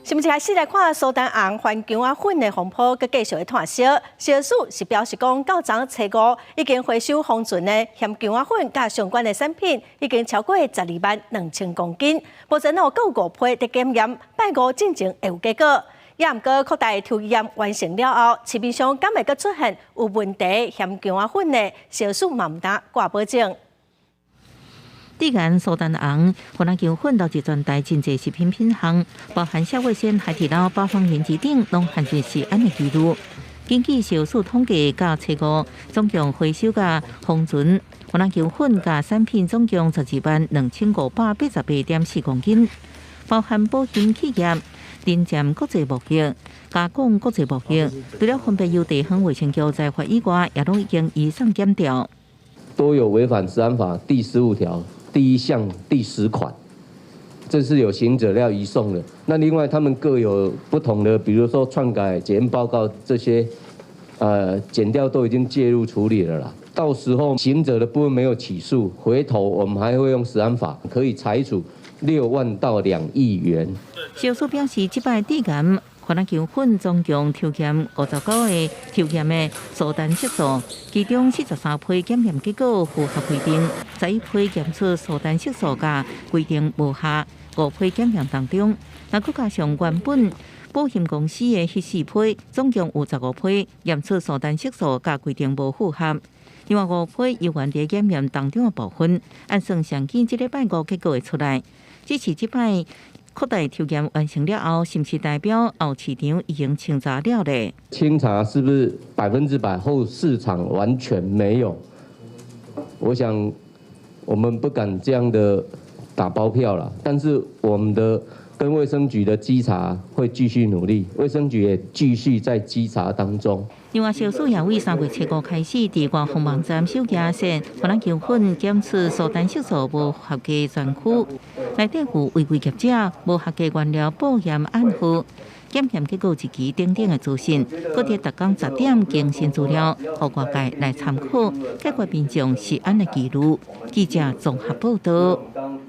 是毋是开始来看苏丹红环境啊粉的风波，佮继续的炭烧。消署是表示讲，到昨初5已经回收封存的咸姜啊粉甲相关的产品，已经超过122000公斤。目前有各5批在检验，拜5进前会有结果。也毋过扩大抽验完成了后，市面上敢会佮出现有问题咸姜啊粉的，消署嘛毋担挂保证。地干苏丹红、河南姜粉到一全台真济食品品项，包含社会鲜、海底捞、八方云集等，拢含有食安的记录。根据消署统计，甲初5总共回收甲封存河南姜粉甲产品总共12,2588.4公斤，包含保险企业、林占国际贸易、加工国际贸易，除了分别由地方卫生局裁罚以外，也拢已经移送检调。都有违反食安法第15条。第1项第10款，这是有行者要移送的。那另外他们各有不同的，比如说篡改检验报告这些，检调都已经介入处理了啦。到时候行者的部分没有起诉，回头我们还会用食安法可以裁处6万到2亿元。消署表示，这摆地检河南姜粉总共抽检59个抽检的苏丹色素，其中43批检验结果符合规定，11批检出苏丹色素甲规定无效，5批检验当中，若佮加上原本保险公司的迄4批，总共有15批验出苏丹色素甲规定无符合。另外5批有原在检验当中的部分，按算上紧，这礼拜5结果会出来。只是这摆扩大抽验完成了后，是不是代表后市场已经清查了呢？清查是不是100%后市场完全没有？我想我们不敢这样的打包票了，但是我们的跟卫生局的稽查会继续努力，卫生局也继续在稽查当中。另外，消署也为3月7号开始，伫外防网站收检线河南姜粉检出苏丹色素无合格全区，内底有违规业者无合格原料保验暗符。检验结果一期等等的资讯，搁伫逐工10点更新资料，互外界来参考，解决民众食安的记录。记者综合报道。